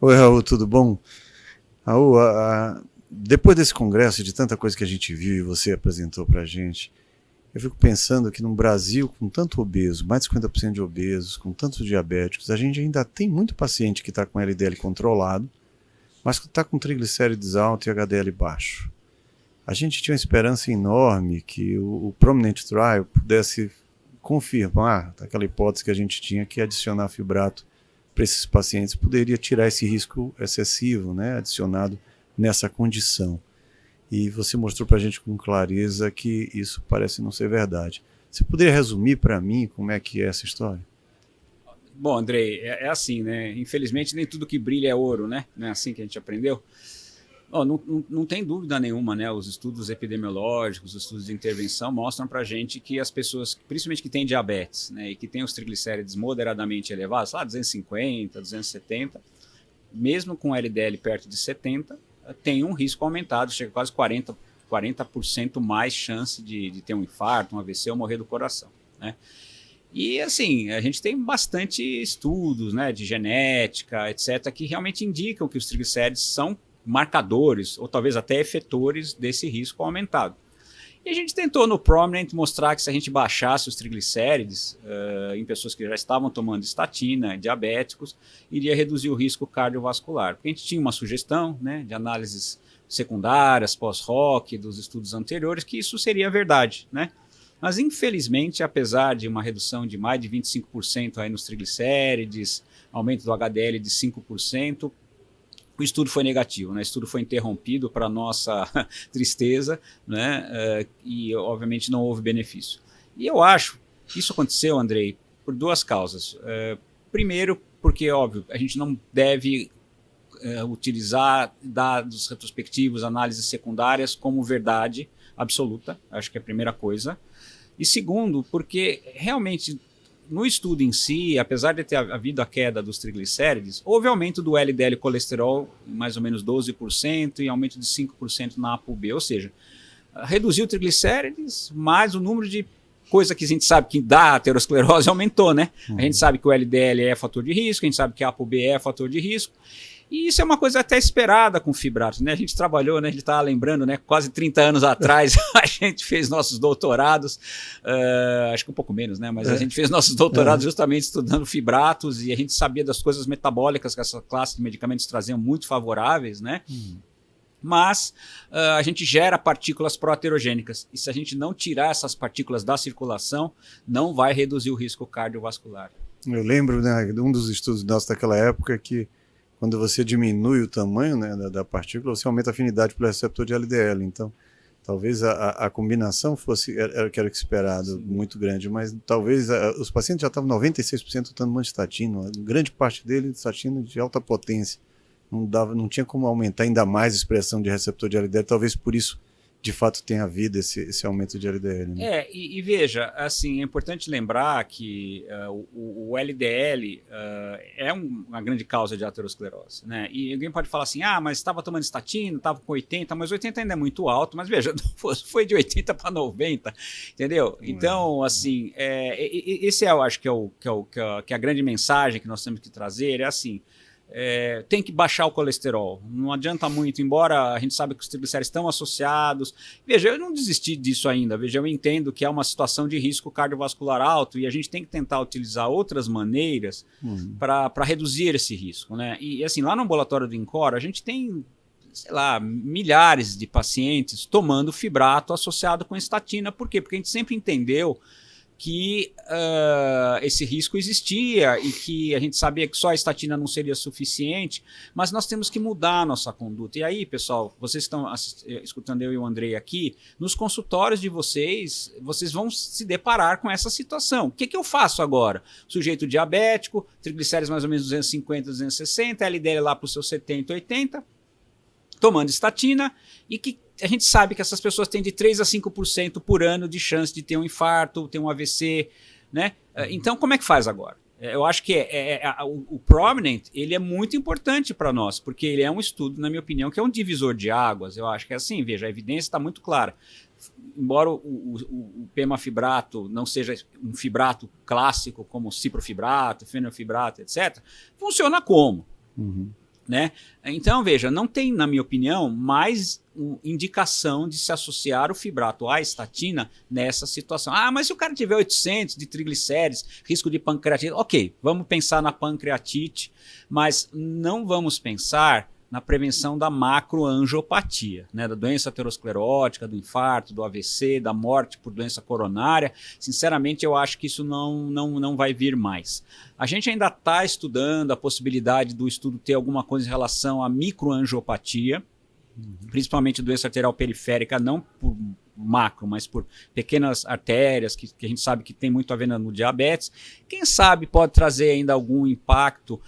Oi, Raul, tudo bom? Raul, depois desse congresso, de tanta coisa que a gente viu e você apresentou para a gente, eu fico pensando que no Brasil, com tanto obeso, mais de 50% de obesos, com tantos diabéticos, a gente ainda tem muito paciente que está com LDL controlado, mas que está com triglicérides alto e HDL baixo. A gente tinha uma esperança enorme que o Prominent Trial pudesse confirmar aquela hipótese que a gente tinha, que adicionar fibrato para esses pacientes poderia tirar esse risco excessivo, né, adicionado nessa condição. E você mostrou para a gente com clareza que isso parece não ser verdade. Você poderia resumir para mim como é que é essa história? Bom, Andrei, é assim, né? Infelizmente nem tudo que brilha é ouro, né? Não é assim que a gente aprendeu? Oh, não tem dúvida nenhuma, né? Os estudos epidemiológicos, os estudos de intervenção mostram para a gente que as pessoas, principalmente que têm diabetes, né, e que têm os triglicérides moderadamente elevados, lá 250, 270, mesmo com LDL perto de 70, tem um risco aumentado, chega a quase 40% mais chance de ter um infarto, um AVC ou morrer do coração, né? E assim, a gente tem bastante estudos, né, de genética, etc., que realmente indicam que os triglicérides são marcadores ou talvez até efetores desse risco aumentado. E a gente tentou no Prominent mostrar que se a gente baixasse os triglicérides em pessoas que já estavam tomando estatina, diabéticos, iria reduzir o risco cardiovascular. Porque a gente tinha uma sugestão, né, de análises secundárias, pós-hoc, dos estudos anteriores, que isso seria verdade, né? Mas, infelizmente, apesar de uma redução de mais de 25% aí nos triglicérides, aumento do HDL de 5%, o estudo foi negativo, né? O estudo foi interrompido para nossa tristeza, né? E, obviamente, não houve benefício. E eu acho que isso aconteceu, Andrei, por duas causas. Primeiro, porque, óbvio, a gente não deve utilizar dados retrospectivos, análises secundárias como verdade absoluta, acho que é a primeira coisa. E segundo, porque realmente no estudo em si, apesar de ter havido a queda dos triglicérides, houve aumento do LDL colesterol em mais ou menos 12% e aumento de 5% na ApoB, ou seja, reduziu triglicérides, mas o número de coisa que a gente sabe que dá aterosclerose aumentou, né? A gente sabe que o LDL é fator de risco, a gente sabe que a ApoB é fator de risco, e isso é uma coisa até esperada com fibrato, né? A gente trabalhou, né? A gente estava lembrando, né? Quase 30 anos atrás a gente fez nossos doutorados, acho que um pouco menos, né? Mas a gente fez nossos doutorados justamente estudando fibratos e a gente sabia das coisas metabólicas que essa classe de medicamentos traziam muito favoráveis, né? Mas a gente gera partículas proaterogênicas e se a gente não tirar essas partículas da circulação, não vai reduzir o risco cardiovascular. Eu lembro, né, de um dos estudos nossos daquela época que quando você diminui o tamanho, né, da partícula, você aumenta a afinidade pelo receptor de LDL. Então, talvez a combinação fosse, era o que era esperado, sim, muito grande, mas talvez os pacientes já estavam 96% tomando estatina, grande parte dele estatina de alta potência. Não tinha como aumentar ainda mais a expressão de receptor de LDL, talvez por isso de fato tenha havido esse aumento de LDL. Né? E veja, assim, é importante lembrar que o LDL é uma grande causa de aterosclerose, né? E alguém pode falar assim, mas estava tomando estatina, estava com 80, mas 80 ainda é muito alto, mas veja, foi de 80 para 90, entendeu? Então, assim, esse eu acho que é a grande mensagem que nós temos que trazer, é assim, tem que baixar o colesterol, não adianta muito, embora a gente saiba que os triglicéridos estão associados. Veja, eu não desisti disso ainda, veja, eu entendo que é uma situação de risco cardiovascular alto e a gente tem que tentar utilizar outras maneiras para reduzir esse risco, né? E assim, lá no ambulatório do INCOR, a gente tem, sei lá, milhares de pacientes tomando fibrato associado com estatina. Por quê? Porque a gente sempre entendeu que esse risco existia e que a gente sabia que só a estatina não seria suficiente, mas nós temos que mudar a nossa conduta. E aí, pessoal, vocês estão escutando eu e o Andrei aqui, nos consultórios de vocês vão se deparar com essa situação. O que eu faço agora? Sujeito diabético, triglicéridos mais ou menos 250, 260, LDL lá para os seus 70, 80, tomando estatina, e que a gente sabe que essas pessoas têm de 3 a 5% por ano de chance de ter um infarto, ter um AVC, né? Então, como é que faz agora? Eu acho que o Prominent ele é muito importante para nós, porque ele é um estudo, na minha opinião, que é um divisor de águas. Eu acho que é assim, veja, a evidência está muito clara. Embora o pemafibrato não seja um fibrato clássico, como ciprofibrato, fenofibrato, etc., funciona como? Né? Então, veja, não tem, na minha opinião, mais indicação de se associar o fibrato à estatina nessa situação. Ah, mas se o cara tiver 800 de triglicérides, risco de pancreatite, ok, vamos pensar na pancreatite, mas não vamos pensar na prevenção da macroangiopatia, né, da doença aterosclerótica, do infarto, do AVC, da morte por doença coronária. Sinceramente, eu acho que isso não vai vir mais. A gente ainda está estudando a possibilidade do estudo ter alguma coisa em relação à microangiopatia, principalmente doença arterial periférica, não por macro, mas por pequenas artérias, que a gente sabe que tem muito a ver no diabetes. Quem sabe pode trazer ainda algum impacto,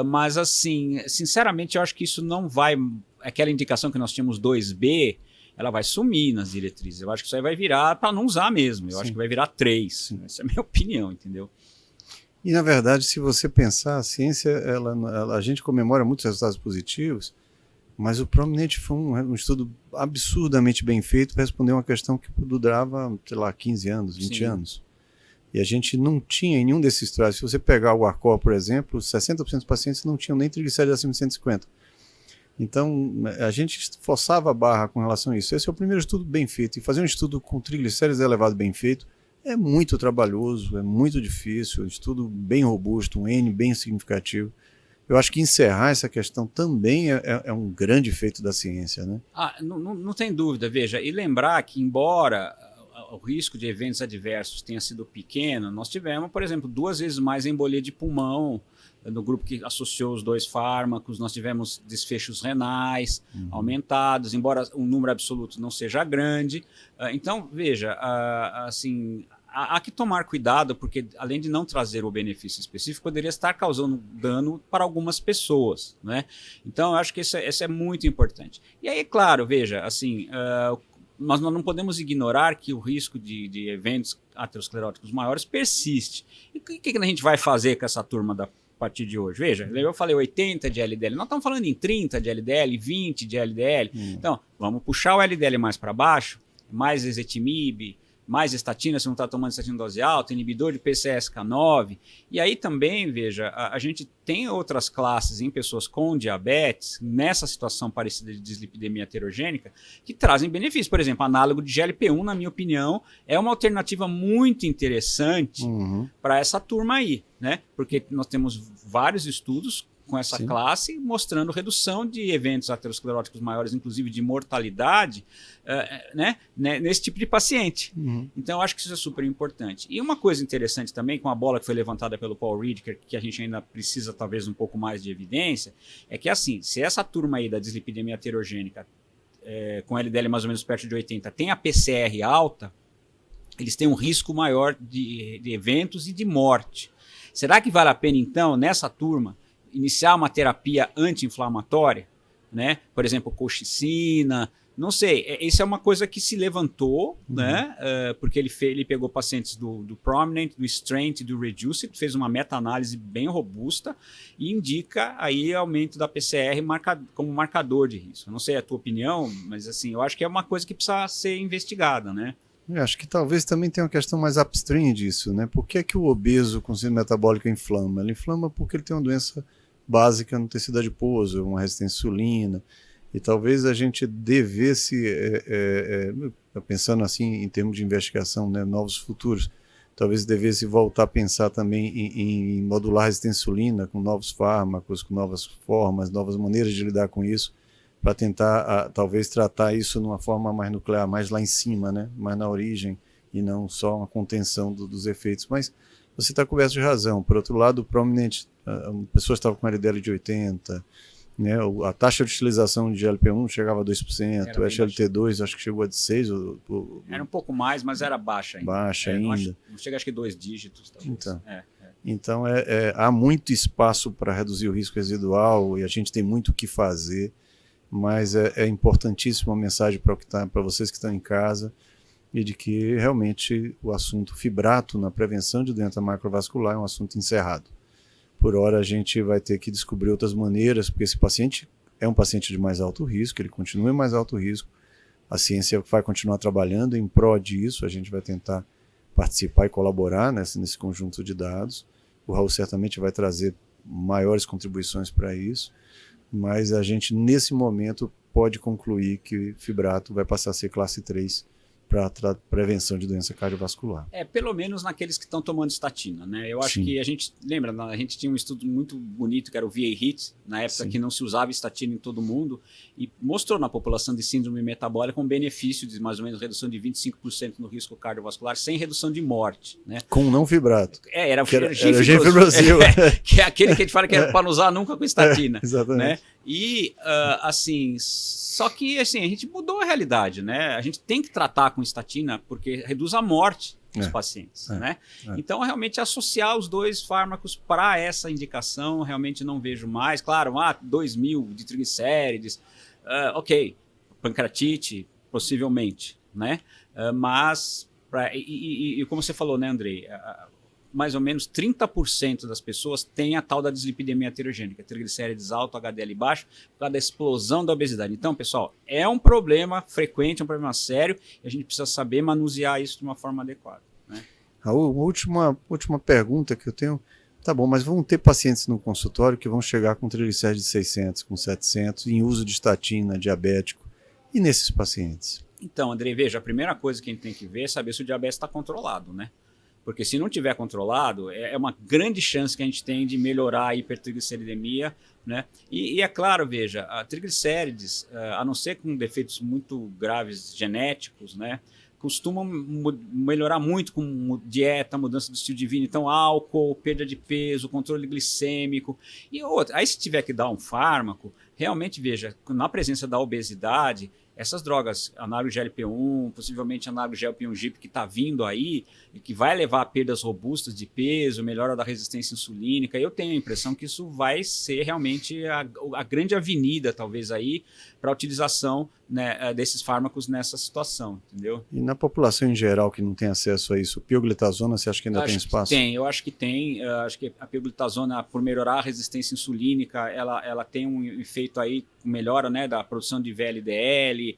mas assim, sinceramente eu acho que isso não vai, aquela indicação que nós tínhamos 2B, ela vai sumir nas diretrizes. Eu acho que isso aí vai virar para não usar mesmo, eu acho que vai virar 3, essa é a minha opinião, entendeu? E na verdade, se você pensar, a ciência, a gente comemora muitos resultados positivos, mas o Prominent foi um estudo absurdamente bem feito para responder uma questão que durava, sei lá, 15 anos, 20 anos. E a gente não tinha em nenhum desses traços. Se você pegar o ARCOR, por exemplo, 60% dos pacientes não tinham nem triglicéridos acima de 150. Então, a gente forçava a barra com relação a isso. Esse é o primeiro estudo bem feito. E fazer um estudo com triglicéridos elevado bem feito é muito trabalhoso, é muito difícil, um estudo bem robusto, um N bem significativo. Eu acho que encerrar essa questão também é um grande feito da ciência, né? Não tem dúvida, veja, e lembrar que embora o risco de eventos adversos tenha sido pequeno, nós tivemos, por exemplo, 2 vezes mais embolia de pulmão no grupo que associou os 2 fármacos, nós tivemos desfechos renais aumentados, embora o número absoluto não seja grande. Então, veja, assim, há que tomar cuidado, porque além de não trazer o benefício específico, poderia estar causando dano para algumas pessoas, né? Então, eu acho que isso é muito importante. E aí, claro, veja, assim, nós não podemos ignorar que o risco de eventos ateroscleróticos maiores persiste. E o que a gente vai fazer com essa turma a partir de hoje? Veja, eu falei 80 de LDL, nós estamos falando em 30 de LDL, 20 de LDL. Então, vamos puxar o LDL mais para baixo, mais ezetimibe, mais estatina, se não está tomando estatina em dose alta, inibidor de PCSK9. E aí também, veja, a gente tem outras classes em pessoas com diabetes, nessa situação parecida de dislipidemia heterogênica, que trazem benefícios. Por exemplo, análogo de GLP-1, na minha opinião, é uma alternativa muito interessante para essa turma aí, né? Porque nós temos vários estudos com essa classe, mostrando redução de eventos ateroscleróticos maiores, inclusive de mortalidade, né, nesse tipo de paciente. Então, eu acho que isso é super importante. E uma coisa interessante também, com a bola que foi levantada pelo Paul Reed, que a gente ainda precisa talvez um pouco mais de evidência, é que assim, se essa turma aí da dislipidemia heterogênica, com LDL mais ou menos perto de 80, tem a PCR alta, eles têm um risco maior de eventos e de morte. Será que vale a pena, então, nessa turma, iniciar uma terapia anti-inflamatória, né? Por exemplo, colchicina, não sei. Isso é uma coisa que se levantou, né? Porque ele pegou pacientes do Prominent, do Strength e do Reduce, fez uma meta-análise bem robusta e indica aí aumento da PCR como marcador de risco. Não sei a tua opinião, mas assim, eu acho que é uma coisa que precisa ser investigada, né? Eu acho que talvez também tenha uma questão mais upstream disso, né? Por que que o obeso com síndrome metabólica inflama? Ele inflama porque ele tem uma doença básica no tecido adiposo, uma resistência à insulina, e talvez a gente devesse, pensando assim em termos de investigação, né, novos futuros, talvez devesse voltar a pensar também em modular a resistência à insulina com novos fármacos, com novas formas, novas maneiras de lidar com isso, para tentar talvez tratar isso de uma forma mais nuclear, mais lá em cima, né, mais na origem, e não só uma contenção dos efeitos. Mas você está coberto de razão. Por outro lado, o Prominent, pessoas estavam com LDL de 80, né? A taxa de utilização de GLP-1 chegava a 2%, o SGLT2 acho que chegou a 6%. Era um pouco mais, mas era baixa ainda. Baixa ainda. Não chega, acho que 2 dígitos. Talvez. Então há muito espaço para reduzir o risco residual e a gente tem muito o que fazer, mas é importantíssima a mensagem para vocês que estão em casa, e de que realmente o assunto fibrato na prevenção de doença macrovascular é um assunto encerrado. Por hora a gente vai ter que descobrir outras maneiras, porque esse paciente é um paciente de mais alto risco, ele continua em mais alto risco, a ciência vai continuar trabalhando em prol disso, a gente vai tentar participar e colaborar nesse conjunto de dados, o Raul certamente vai trazer maiores contribuições para isso, mas a gente, nesse momento, pode concluir que fibrato vai passar a ser classe 3 para prevenção de doença cardiovascular. Pelo menos naqueles que estão tomando estatina, né? Eu acho que a gente, lembra, a gente tinha um estudo muito bonito, que era o VA-HIT, na época que não se usava estatina em todo mundo, e mostrou na população de síndrome metabólica um benefício de mais ou menos redução de 25% no risco cardiovascular, sem redução de morte, né? Com não fibrato. Era o Genfibrosil. Que é aquele que a gente fala que é para não usar nunca com estatina. Exatamente. Né? E, assim, só que assim, a gente mudou a realidade, né? A gente tem que tratar com estatina porque reduz a morte dos pacientes, né? Então, realmente, associar os dois fármacos para essa indicação, realmente não vejo mais. Claro, 2.000 de triglicérides, ok, pancreatite, possivelmente, né? Mas, e como você falou, né, Andrei? Mais ou menos 30% das pessoas têm a tal da dislipidemia heterogênica, triglicérides alto, HDL baixo, por causa da explosão da obesidade. Então, pessoal, é um problema frequente, é um problema sério, e a gente precisa saber manusear isso de uma forma adequada. Né? Raul, última pergunta que eu tenho. Tá bom, mas vão ter pacientes no consultório que vão chegar com triglicérides de 600, com 700, em uso de estatina, diabético. E nesses pacientes? Então, Andrei, veja, a primeira coisa que a gente tem que ver é saber se o diabetes está controlado, né? Porque se não tiver controlado, é uma grande chance que a gente tem de melhorar a hipertrigliceridemia, né? E é claro, veja, a triglicérides, a não ser com defeitos muito graves genéticos, né? Costumam melhorar muito com dieta, mudança do estilo de vida, então álcool, perda de peso, controle glicêmico e outra. Aí se tiver que dar um fármaco, realmente, veja, na presença da obesidade, essas drogas, análogo GLP-1, possivelmente análogo GLP-1-GIP que está vindo aí, e que vai levar a perdas robustas de peso, melhora da resistência insulínica, eu tenho a impressão que isso vai ser realmente a grande avenida, talvez, aí, para a utilização, né, desses fármacos nessa situação, entendeu? E na população em geral que não tem acesso a isso, pioglitazona, você acha que ainda tem espaço? Eu acho que tem. Acho que a pioglitazona, por melhorar a resistência insulínica, ela tem um efeito aí, melhora, né, da produção de VLDL,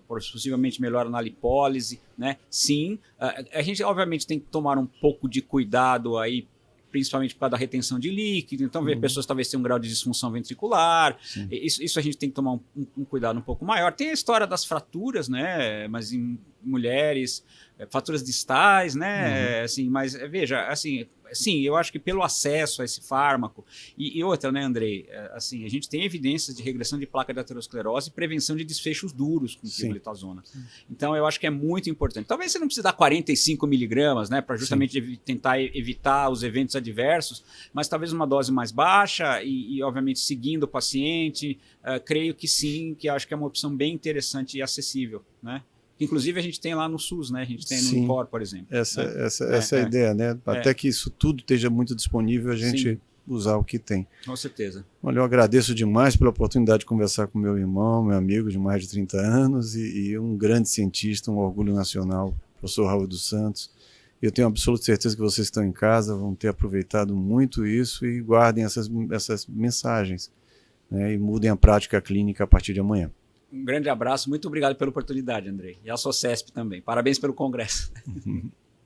possivelmente melhora na lipólise, né? Sim, a gente obviamente tem que tomar um pouco de cuidado aí, principalmente por causa da retenção de líquido, então ver pessoas talvez tenham um grau de disfunção ventricular, isso a gente tem que tomar um cuidado um pouco maior. Tem a história das fraturas, né, mas em mulheres, fraturas distais, né, assim, mas veja, assim, sim, eu acho que pelo acesso a esse fármaco, e outra, né, Andrei, assim, a gente tem evidências de regressão de placa de aterosclerose e prevenção de desfechos duros com pioglitazona. Então, eu acho que é muito importante. Talvez você não precise dar 45 miligramas, né, para justamente tentar evitar os eventos adversos, mas talvez uma dose mais baixa e obviamente, seguindo o paciente, creio que sim, que acho que é uma opção bem interessante e acessível, né? Inclusive a gente tem lá no SUS, né? A gente tem no INCOR, por exemplo. Essa é a ideia, né? Até que isso tudo esteja muito disponível, a gente usar o que tem. Com certeza. Olha, eu agradeço demais pela oportunidade de conversar com meu irmão, meu amigo de mais de 30 anos e um grande cientista, um orgulho nacional, professor Raul dos Santos. Eu tenho absoluta certeza que vocês estão em casa, vão ter aproveitado muito isso e guardem essas mensagens, né? E mudem a prática clínica a partir de amanhã. Um grande abraço, muito obrigado pela oportunidade, Andrei. E a Socesp também. Parabéns pelo congresso.